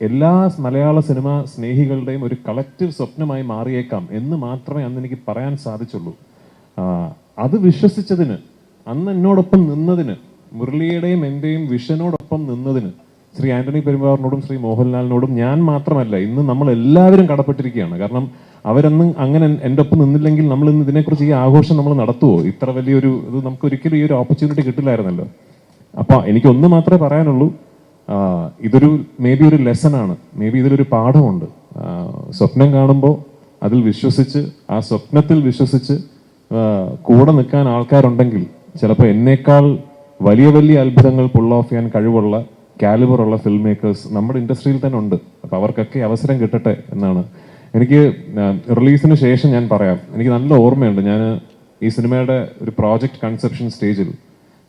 എല്ലാ മലയാള സിനിമ സ്നേഹികളുടെയും ഒരു കളക്റ്റീവ് സ്വപ്നമായി മാറിയേക്കാം എന്ന് മാത്രമേ അന്ന് എനിക്ക് പറയാൻ സാധിച്ചുള്ളൂ. അത് വിശ്വസിച്ചതിന്, അന്ന് എന്നോടൊപ്പം നിന്നതിന്, മുരളിയുടെയും എൻ്റെയും വിഷനോടൊപ്പം നിന്നതിന് ശ്രീ ആന്റണി പെരുമ്പാവൂരിനോടും ശ്രീ മോഹൻലാലിനോടും ഞാൻ മാത്രമല്ല ഇന്ന് നമ്മൾ എല്ലാവരും കടപ്പെട്ടിരിക്കുകയാണ്. കാരണം അവരന്ന് അങ്ങനെ എൻ്റെ ഒപ്പം നിന്നില്ലെങ്കിൽ നമ്മൾ ഇന്ന് ഇതിനെക്കുറിച്ച് ഈ ആഘോഷം നമ്മൾ നടത്തുമോ? ഇത്ര വലിയൊരു ഇത് നമുക്ക് ഒരിക്കലും ഈ ഒരു ഓപ്പർച്യൂണിറ്റി കിട്ടില്ലായിരുന്നല്ലോ. അപ്പോൾ എനിക്കൊന്ന് മാത്രമേ പറയാനുള്ളൂ, ഇതൊരു മേ ബി ഒരു ലെസണാണ്, മേ ബി ഇതിലൊരു പാഠമുണ്ട്. സ്വപ്നം കാണുമ്പോൾ അതിൽ വിശ്വസിച്ച്, ആ സ്വപ്നത്തിൽ വിശ്വസിച്ച് കൂടെ നിൽക്കാൻ ആൾക്കാരുണ്ടെങ്കിൽ ചിലപ്പോൾ എന്നേക്കാൾ വലിയ വലിയ അത്ഭുതങ്ങൾ പുൾ ഓഫ് ചെയ്യാൻ കഴിവുള്ള കാലിബറുള്ള ഫിൽം മേക്കേഴ്സ് നമ്മുടെ ഇൻഡസ്ട്രിയിൽ തന്നെ ഉണ്ട്. അപ്പോൾ അവർക്കൊക്കെ അവസരം കിട്ടട്ടെ എന്നാണ് എനിക്ക്. റിലീസിന് ശേഷം ഞാൻ പറയാം, എനിക്ക് നല്ല ഓർമ്മയുണ്ട്, ഞാൻ ഈ സിനിമയുടെ ഒരു പ്രോജക്റ്റ് കൺസെപ്ഷൻ സ്റ്റേജിൽ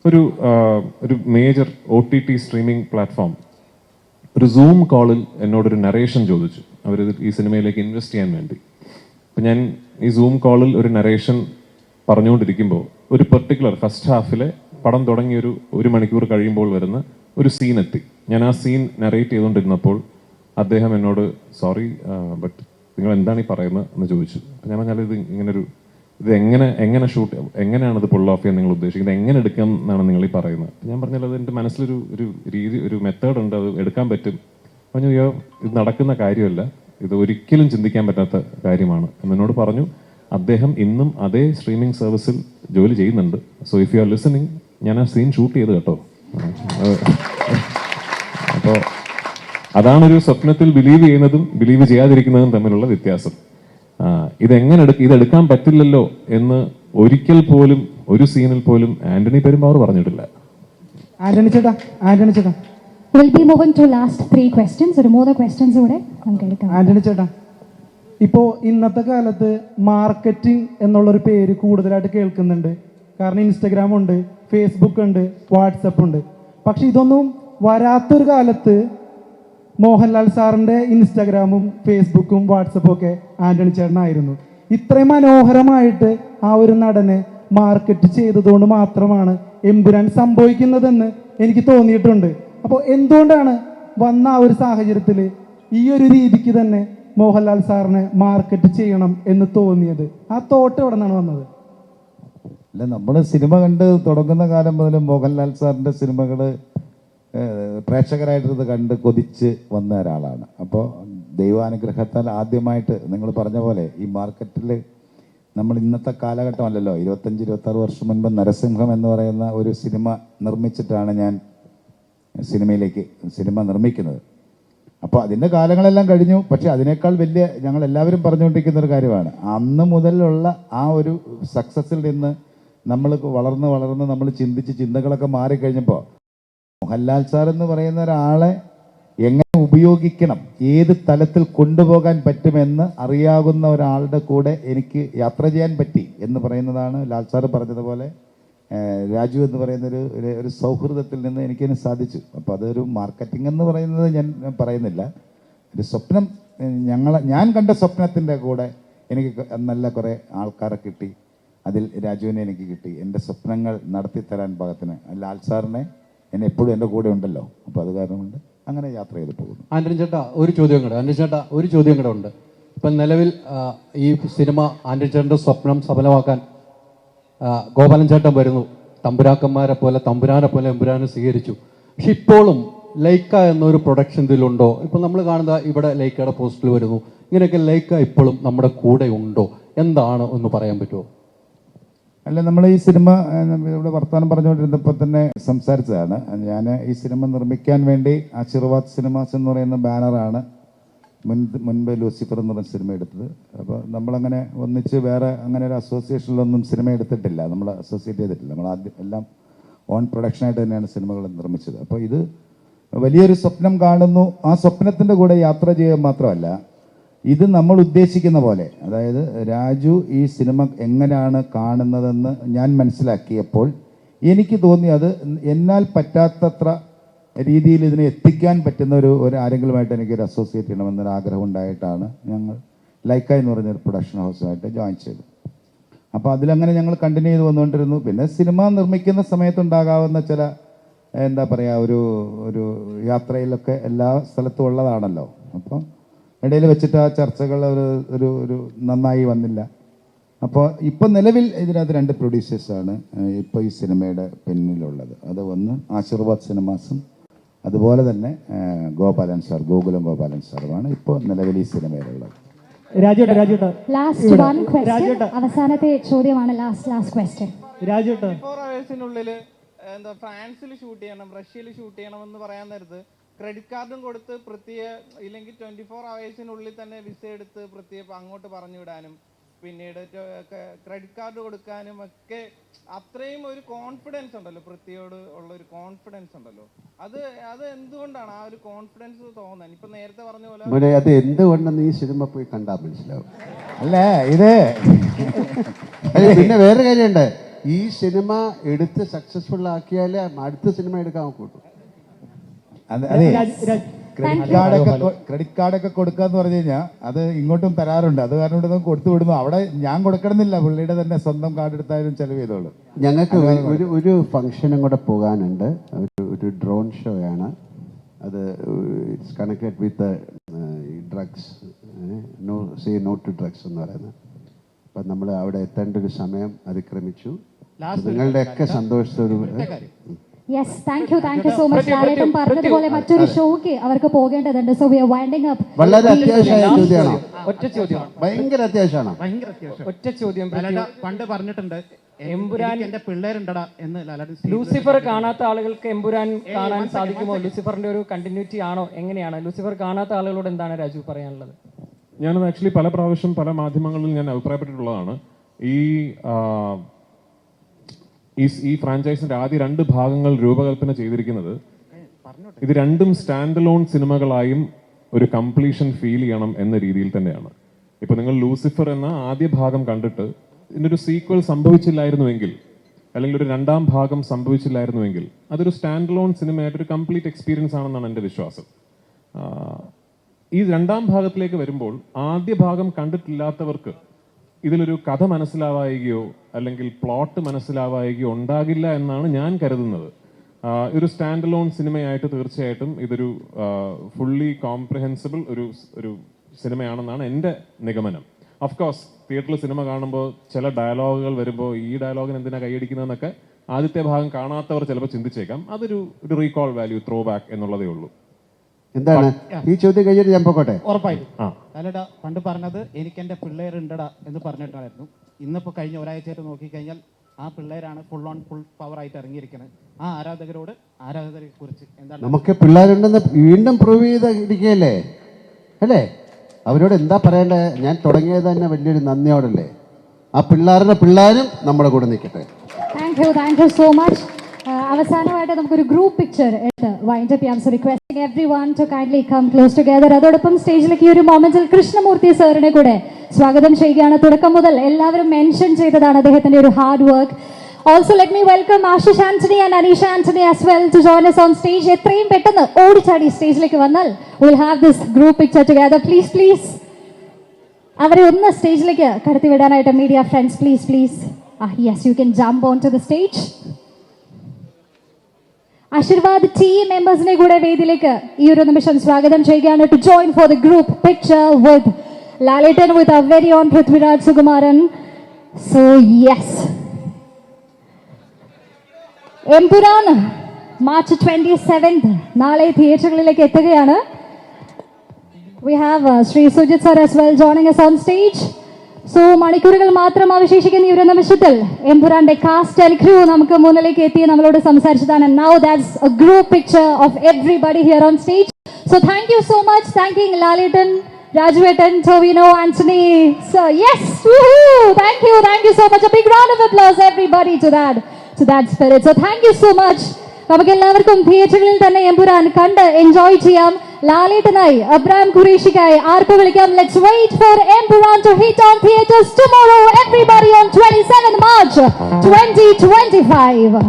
ഒരു മേജർ OTT സ്ട്രീമിംഗ് പ്ലാറ്റ്ഫോം ഒരു സൂം കോളിൽ എന്നോടൊരു നറേഷൻ ചോദിച്ചു, അവർ ഈ സിനിമയിലേക്ക് ഇൻവെസ്റ്റ് ചെയ്യാൻ വേണ്ടി. അപ്പം ഞാൻ ഈ സൂം കോളിൽ ഒരു നറേഷൻ പറഞ്ഞുകൊണ്ടിരിക്കുമ്പോൾ ഒരു പെർട്ടിക്കുലർ ഫസ്റ്റ് ഹാഫിലെ പടം തുടങ്ങി ഒരു മണിക്കൂർ കഴിയുമ്പോൾ വരുന്ന ഒരു സീൻ എത്തി. ഞാൻ ആ സീൻ നറേറ്റ് ചെയ്തുകൊണ്ടിരുന്നപ്പോൾ അദ്ദേഹം എന്നോട് സോറി ബട്ട് നിങ്ങൾ എന്താണ് ഈ പറയുന്നത് എന്ന് ചോദിച്ചു. അപ്പം ഞാൻ പറഞ്ഞാൽ ഇത് എങ്ങനെ ഷൂട്ട്, എങ്ങനെയാണ് ഇത് പുൾ ഓഫ് ചെയ്യാൻ നിങ്ങൾ ഉദ്ദേശിക്കുന്നത്, എങ്ങനെ എടുക്കാം എന്നാണ് നിങ്ങൾ ഈ പറയുന്നത്. ഞാൻ പറഞ്ഞാൽ അത് എൻ്റെ മനസ്സിലൊരു രീതി, ഒരു മെത്തേഡ് ഉണ്ട്, അത് എടുക്കാൻ പറ്റും. പറഞ്ഞു ഇത് നടക്കുന്ന കാര്യമല്ല, ഇത് ഒരിക്കലും ചിന്തിക്കാൻ പറ്റാത്ത കാര്യമാണ് എന്നോട് പറഞ്ഞു. അദ്ദേഹം ഇന്നും അതേ സ്ട്രീമിംഗ് സർവീസിൽ ജോലി ചെയ്യുന്നുണ്ട്. So if you are listening, ഞാൻ ആ സീൻ ഷൂട്ട് ചെയ്ത് കേട്ടോ. അപ്പോൾ അതാണൊരു സ്വപ്നത്തിൽ ബിലീവ് ചെയ്യുന്നതും ബിലീവ് ചെയ്യാതിരിക്കുന്നതും തമ്മിലുള്ള വ്യത്യാസം. ഇതെടുക്കാൻ പറ്റില്ലല്ലോ എന്ന് ഒരിക്കൽ പോലും ഒരു സീനിൽ പോലും ആന്റണി പെരുമ്പാവൂർ പറഞ്ഞിട്ടില്ല. ആന്റണി ചേട്ടാ We'll be moving to last 3 questions. ഒരു 3 questions കൂടെ നമുക്ക് എടുക്കാം. ആന്റണി ചേട്ടാ, ഇപ്പോൾ ഇന്നത്തെ കാലത്ത് മാർക്കറ്റിംഗ് എന്നുള്ളൊരു പേര് കൂടുതലായിട്ട് കേൾക്കുന്നുണ്ട്. കാരണം ഇൻസ്റ്റഗ്രാം ഉണ്ട്, ഫേസ്ബുക്ക് ഉണ്ട്, വാട്സപ്പ് ഉണ്ട്. പക്ഷെ ഇതൊന്നും വരാത്തൊരു കാലത്ത് മോഹൻലാൽ സാറിൻ്റെ ഇൻസ്റ്റഗ്രാമും ഫേസ്ബുക്കും വാട്സപ്പും ഒക്കെ ആന്റണി ചേട്ടനായിരുന്നു. ഇത്രയും മനോഹരമായിട്ട് ആ ഒരു നടനെ മാർക്കറ്റ് ചെയ്തതുകൊണ്ട് മാത്രമാണ് എമ്പുരാൻ സംഭവിക്കുന്നതെന്ന് എനിക്ക് തോന്നിയിട്ടുണ്ട്. അപ്പോൾ എന്തുകൊണ്ടാണ് വന്ന ആ ഒരു സാഹചര്യത്തിൽ ഈ ഒരു രീതിക്ക് തന്നെ മോഹൻലാൽ സാറിനെ മാർക്കറ്റ് ചെയ്യണം എന്ന് തോന്നിയത്? ആ തോട്ട് എവിടെ നിന്നാണ് വന്നത്? അല്ല, നമ്മൾ സിനിമ കണ്ട് തുടങ്ങുന്ന കാലം മുതൽ മോഹൻലാൽ സാറിൻ്റെ സിനിമകൾ പ്രേക്ഷകരായിട്ടിത് കണ്ട് കൊതിച്ച് വന്ന ഒരാളാണ്. അപ്പോൾ ദൈവാനുഗ്രഹത്താൽ ആദ്യമായിട്ട് നിങ്ങൾ പറഞ്ഞ പോലെ ഈ മാർക്കറ്റിൽ നമ്മൾ ഇന്നത്തെ കാലഘട്ടമല്ലല്ലോ, 25-26 വർഷം മുൻപ് നരസിംഹം എന്ന് പറയുന്ന ഒരു സിനിമ നിർമ്മിച്ചിട്ടാണ് ഞാൻ സിനിമ നിർമ്മിക്കുന്നത്. അപ്പോൾ അതിൻ്റെ കാലങ്ങളെല്ലാം കഴിഞ്ഞു. പക്ഷെ അതിനേക്കാൾ വലിയ ഞങ്ങളെല്ലാവരും പറഞ്ഞുകൊണ്ടിരിക്കുന്ന ഒരു കാര്യമാണ്, അന്ന് മുതലുള്ള ആ ഒരു സക്സസ്സിൽ നിന്ന് നമ്മൾ വളർന്ന് നമ്മൾ ചിന്തകളൊക്കെ മാറിക്കഴിഞ്ഞപ്പോൾ മോഹൻലാൽ സാർ എന്ന് പറയുന്ന ഒരാളെ എങ്ങനെ ഉപയോഗിക്കണം, ഏത് തലത്തിൽ കൊണ്ടുപോകാൻ പറ്റുമെന്ന് അറിയാവുന്ന ഒരാളുടെ കൂടെ എനിക്ക് യാത്ര ചെയ്യാൻ പറ്റി എന്ന് പറയുന്നതാണ് ലാൽ സാർ പറഞ്ഞതുപോലെ രാജു എന്ന് പറയുന്ന ഒരു സൗഹൃദത്തിൽ നിന്ന് എനിക്കതിന് സാധിച്ചു. അപ്പോൾ അതൊരു മാർക്കറ്റിംഗ് എന്ന് പറയുന്നത് ഞാൻ പറയുന്നില്ല, ഒരു സ്വപ്നം. ഞാൻ കണ്ട സ്വപ്നത്തിൻ്റെ കൂടെ എനിക്ക് നല്ല കുറേ ആൾക്കാരെ കിട്ടി, അതിൽ രാജുവിനെ എനിക്ക് കിട്ടി. എൻ്റെ സ്വപ്നങ്ങൾ നടത്തിത്തരാൻ പാകത്തിന് ലാൽ സാറിനെ എന്നെ എപ്പോഴും എൻ്റെ കൂടെ ഉണ്ടല്ലോ. അപ്പോൾ അത് കാരണം കൊണ്ട് അങ്ങനെ യാത്ര ചെയ്ത് പോകുന്നു. ആന്റണി ചേട്ടാ ഒരു ചോദ്യം കൂടെ ഉണ്ട്. ഇപ്പം നിലവിൽ ഈ സിനിമ ആന്റണി ചേട്ടൻ്റെ സ്വപ്നം സഫലമാക്കാൻ ഗോപാലൻ ചേട്ടൻ വരുന്നു, തമ്പുരാക്കന്മാരെ പോലെ തമ്പുരാനെ പോലെ എമ്പുരാനെ സ്വീകരിച്ചു. പക്ഷെ ഇപ്പോഴും ലൈക്ക എന്നൊരു പ്രൊഡക്ഷൻ ഇതിലുണ്ടോ? ഇപ്പം നമ്മൾ കാണുന്ന ഇവിടെ ലൈക്കയുടെ പോസ്റ്റിൽ വരുന്നു, ഇങ്ങനെയൊക്കെ ലൈക്ക ഇപ്പോഴും നമ്മുടെ കൂടെ ഉണ്ടോ? എന്താണ് ഒന്ന് പറയാൻ പറ്റുമോ? അല്ല, നമ്മൾ ഈ സിനിമ ഇവിടെ വർത്തമാനം പറഞ്ഞുകൊണ്ടിരുന്നപ്പോൾ തന്നെ സംസാരിച്ചതാണ്. ഞാൻ ഈ സിനിമ നിർമ്മിക്കാൻ വേണ്ടി ആശീർവാദ് സിനിമാസ് എന്ന് പറയുന്ന ബാനറാണ് മുൻപ് ലൂസിഫർ എന്ന് പറഞ്ഞ സിനിമ എടുത്തത്. അപ്പോൾ നമ്മളങ്ങനെ ഒന്നിച്ച് വേറെ അങ്ങനെ ഒരു അസോസിയേഷനിലൊന്നും സിനിമ എടുത്തിട്ടില്ല, നമ്മൾ അസോസിയേറ്റ് ചെയ്തിട്ടില്ല. നമ്മൾ ആദ്യം എല്ലാം ഓൺ പ്രൊഡക്ഷനായിട്ട് തന്നെയാണ് സിനിമകൾ നിർമ്മിച്ചത്. അപ്പോൾ ഇത് വലിയൊരു സ്വപ്നം കാണുന്നു, ആ സ്വപ്നത്തിൻ്റെ കൂടെ യാത്ര ചെയ്യുക മാത്രമല്ല, ഇത് നമ്മൾ ഉദ്ദേശിക്കുന്ന പോലെ, അതായത് രാജു ഈ സിനിമ എങ്ങനെയാണ് കാണുന്നതെന്ന് ഞാൻ മനസ്സിലാക്കിയപ്പോൾ എനിക്ക് തോന്നി അത് എന്നാൽ പറ്റാത്തത്ര രീതിയിൽ ഇതിനെ എത്തിക്കാൻ പറ്റുന്ന ഒരു ആരെങ്കിലുമായിട്ട് എനിക്കൊരു അസോസിയേറ്റ് ചെയ്യണമെന്നൊരു ആഗ്രഹം ഉണ്ടായിട്ടാണ് ഞങ്ങൾ ലൈക്ക എന്ന് പറഞ്ഞൊരു പ്രൊഡക്ഷൻ ഹൗസുമായിട്ട് ജോയിൻ ചെയ്തത്. അപ്പോൾ അതിലങ്ങനെ ഞങ്ങൾ കണ്ടിന്യൂ ചെയ്ത് വന്നുകൊണ്ടിരുന്നു. പിന്നെ സിനിമ നിർമ്മിക്കുന്ന സമയത്തുണ്ടാകാവുന്ന ചില എന്താ പറയുക, ഒരു യാത്രയിലൊക്കെ എല്ലാ സ്ഥലത്തും ഉള്ളതാണല്ലോ. അപ്പം ഇടയിൽ വെച്ചിട്ട് ആ ചർച്ചകൾ ഒരു നന്നായി വന്നില്ല. അപ്പോൾ ഇപ്പം നിലവിൽ ഇതിനകത്ത് 2 പ്രൊഡ്യൂസേഴ്സാണ് ഇപ്പോൾ ഈ സിനിമയുടെ പിന്നിലുള്ളത്. അത് ഒന്ന് ആശീർവാദ് സിനിമാസും അതുപോലെ തന്നെ ഗോപാലൻ സാർ, ഗോകുലം ഗോപാലൻ സാറുമാണ് ഇപ്പോൾ നിലവിൽ ഈ സിനിമയിലുള്ളത്. ലാസ്റ്റ് വൺ ക്വസ്റ്റ്യൻ, അവസാനത്തെ ചോദ്യമാണ്. Last question. 24 hours എന്താ ഫ്രാൻസിൽ ഷൂട്ട് ചെയ്യണം, റഷ്യയിൽ ഷൂട്ട് ചെയ്യണം എന്ന് പറയാൻ നേരത്ത് ക്രെഡിറ്റ് കാർഡും കൊടുത്ത് ഇല്ലെങ്കിൽ 24 hours തന്നെ വിസ എടുത്ത് അങ്ങോട്ട് പറഞ്ഞു വിടാനും പിന്നീട് ക്രെഡിറ്റ് കാർഡ് കൊടുക്കാനും ഒക്കെ അത്രയും ഒരു കോൺഫിഡൻസ് ഉണ്ടല്ലോ, പൃഥ്വിയോട് ഉള്ള ഒരു കോൺഫിഡൻസ് ഉണ്ടല്ലോ. അത് എന്തുകൊണ്ടാണ് ആ ഒരു കോൺഫിഡൻസ് തോന്നാൻ? ഇപ്പൊ നേരത്തെ പറഞ്ഞ പോലെ അത് എന്തുകൊണ്ടെന്ന് ഈ സിനിമ പോയി കണ്ടാൽ മനസ്സിലാവും. അല്ല ഇത് പിന്നെ വേറെ കാര്യമുണ്ട്, ഈ സിനിമ എടുത്ത് സക്സസ്ഫുൾ ആക്കിയാലേ അടുത്ത സിനിമ എടുക്കാൻ കൂട്ടും. അതെ, ക്രെഡിറ്റ് കാർഡൊക്കെ കൊടുക്കാന്ന് പറഞ്ഞു കഴിഞ്ഞാൽ അത് ഇങ്ങോട്ടും തരാറുണ്ട്. അത് കാരണം ഇവിടെ കൊടുത്തു വിടുന്നു. അവിടെ ഞാൻ കൊടുക്കണമെന്നില്ല, പുള്ളിയുടെ തന്നെ സ്വന്തം കാർഡ് എടുത്താലും ചെലവ് ചെയ്തോളൂ. ഞങ്ങൾക്ക് ഒരു ഫംഗ്ഷനും കൂടെ പോകാനുണ്ട്. ഒരു ഡ്രോൺ ഷോ ആണ് അത്. It's connected with drugs, no to drugs എന്ന് പറയുന്നത്. അപ്പം നമ്മൾ അവിടെ എത്തേണ്ട ഒരു സമയം അതിക്രമിച്ചു. നിങ്ങളുടെയൊക്കെ സന്തോഷത്തോട് yes, thank you so much. Lalettan പറഞ്ഞതുപോലെ മറ്റൊരു ഷോക്ക് അവർക്ക് പോകേണ്ടതുണ്ട്. So we are winding up. വളരെ അത്യാവശ്യമായ ചോദ്യമാണ്. ഒറ്റ ചോദ്യം, ഭയങ്കര അത്യാവശ്യമാണ്. ഒറ്റ ചോദ്യം. പണ്ട് പറഞ്ഞിട്ടുണ്ട് എമ്പുരാൻ എന്റെ പിള്ളേരുണ്ടടാ എന്ന്. ലൂസിഫർ കാണാത്ത ആളുകൾക്ക് എമ്പുരാൻ കാണാൻ സാധിക്കുമോ? ലൂസിഫറിന്റെ ഒരു കണ്ടിന്യൂറ്റി ആണോ? എങ്ങനെയാണ് ലൂസിഫർ കാണാത്ത ആളുകളോട് എന്താണ് രാജു പറയാനുള്ളത്? ഞാനത് ആക്ച്വലി പല പ്രാവശ്യം പല മാധ്യമങ്ങളിലും ഞാൻ അഭിപ്രായപ്പെട്ടിട്ടുള്ളതാണ്. ഈ ഫ്രാഞ്ചൈസിന്റെ ആദ്യ 2 ഭാഗങ്ങൾ രൂപകൽപ്പന ചെയ്തിരിക്കുന്നത് ഇത് രണ്ടും സ്റ്റാൻഡ് അലോൺ സിനിമകളായും ഒരു കംപ്ലീഷൻ ഫീൽ ചെയ്യണം എന്ന രീതിയിൽ തന്നെയാണ്. ഇപ്പൊ നിങ്ങൾ ലൂസിഫർ എന്ന ആദ്യ ഭാഗം കണ്ടിട്ട് ഇതിന്റെ ഒരു സീക്വൽ സംഭവിച്ചില്ലായിരുന്നുവെങ്കിൽ, അല്ലെങ്കിൽ ഒരു 2ാം ഭാഗം സംഭവിച്ചില്ലായിരുന്നുവെങ്കിൽ, അതൊരു സ്റ്റാൻഡ് അലോൺ സിനിമയായിട്ട് ഒരു കംപ്ലീറ്റ് എക്സ്പീരിയൻസ് ആണെന്നാണ് എൻ്റെ വിശ്വാസം. ഈ 2ാം ഭാഗത്തിലേക്ക് വരുമ്പോൾ ആദ്യ ഭാഗം കണ്ടിട്ടില്ലാത്തവർക്ക് ഇതിലൊരു കഥ മനസ്സിലാവുകയോ അല്ലെങ്കിൽ പ്ലോട്ട് മനസ്സിലാവുകയോ ഉണ്ടാകില്ല എന്നാണ് ഞാൻ കരുതുന്നത്. ഒരു സ്റ്റാൻഡ് അലോൺ സിനിമയായിട്ട് തീർച്ചയായിട്ടും ഇതൊരു ഫുള്ളി കോംപ്രിഹെൻസിബിൾ ഒരു സിനിമയാണെന്നാണ് എൻ്റെ നിഗമനം. ഓഫ്കോഴ്സ് തിയേറ്ററിൽ സിനിമ കാണുമ്പോൾ ചില ഡയലോഗുകൾ വരുമ്പോൾ ഈ ഡയലോഗിന് എന്തിനാണ് കൈയടിക്കുന്നതെന്നൊക്കെ ആദ്യത്തെ ഭാഗം കാണാത്തവർ ചിലപ്പോൾ ചിന്തിച്ചേക്കാം. അതൊരു റീകോൾ വാല്യൂ, ത്രോ ബാക്ക് എന്നുള്ളതേ ഉള്ളൂ. എന്താണ് ഈ ചോദ്യം കഴിഞ്ഞിട്ട് ഞാൻ പോകട്ടെ? ഉറപ്പായിട്ടും. അല്ലടാ, പണ്ട് പറഞ്ഞത് എനിക്ക് എൻ്റെ പിള്ളേരുണ്ടടാ എന്ന് പറഞ്ഞിട്ടായിരുന്നു. ഇന്നിപ്പോൾ കഴിഞ്ഞ ഒരാഴ്ചയായിട്ട് നോക്കിക്കഴിഞ്ഞാൽ ആ പിള്ളേരാണ് ഫുൾ പവർ ആയിട്ട് ഇറങ്ങിയിരിക്കുന്നത്. ആ ആരാധകരെ കുറിച്ച് എന്താണ്? നമുക്ക് പിള്ളേരുണ്ടെന്ന് വീണ്ടും പ്രൂവ് ചെയ്തിരിക്കുകയല്ലേ അല്ലേ? അവരോട് എന്താ പറയണ്ടേ? ഞാൻ തുടങ്ങിയത് തന്നെ വലിയൊരു നന്ദിയോടല്ലേ. ആ പിള്ളേരും നമ്മുടെ കൂടെ നിൽക്കട്ടെ. Thank you so much. അവസാനമായിട്ട് നമുക്കൊരു ഗ്രൂപ്പ് പിക്ചർ എടുത്ത് വൈൻഡ് അപ്പ് ചെയ്യാം. So requesting everyone to kindly come close together. അതോടൊപ്പം സ്റ്റേജിലേക്ക് ഈ ഒരു മൊമെന്റിൽ കൃഷ്ണമൂർത്തി സാറിനെ കൂടെ സ്വാഗതം ചെയ്യുകയാണ്. തുടക്കം മുതൽ എല്ലാവരും മെൻഷൻ ചെയ്തതാണ് അദ്ദേഹത്തിന്റെ ഒരു hard work. Also let me welcome Ashish Antony and Aneesha Antony as well to join us on stage. എത്രയും പെട്ടെന്ന് ഓടിച്ചാടി സ്റ്റേജിലേക്ക് വന്നാൽ we'll have this group picture together. Please അവരെ ഒന്ന് സ്റ്റേജിലേക്ക് കടത്തി വിടാനായിട്ട് media friends please. Yes, you can jump on to the stage. Aashirvad team മെമ്പേഴ്സിനെ കൂടെ വേദിയിലേക്ക് ഈ ഒരു നിമിഷം സ്വാഗതം ചെയ്യുകയാണ്. To join for the group picture with Lalettan, with our very own Prithviraj Sukumaran. So yes, Empuraan March 27th നാളെ തിയേറ്ററുകളിലേക്ക് എത്തുകയാണ്. We have Sri Sujit sir as well joining us on stage. So മണിക്കൂറുകൾ മാത്രം അവശേഷിക്കുന്ന ഈ ഒരു നിമിഷത്തിൽ എമ്പുരാന്റെ കാസ്റ്റ് ആൻഡ് ക്രൂ നമുക്ക് മുന്നിലേക്ക് എത്തി നമ്മളോട് സംസാരിച്ചതാണ്. Now that's a group picture of everybody here on stage. So thank you so much. Thanking Laletan, Rajuvetan, Tovino, Anthony. So yes, woohoo! Thank you so much. A big round of applause everybody to that spirit. So thank you so much. നമുക്ക് എല്ലാവർക്കും തിയേറ്ററുകളിൽ തന്നെ എമ്പുരാൻ കണ്ട് enjoy ചെയ്യാം. ലാലേട്ടനായി Abram ഖുറേഷിക്കായി ആർപ്പ് വിളിക്കാം. Let's wait for Empuraan to hit on theatres tomorrow everybody on 27th March 2025.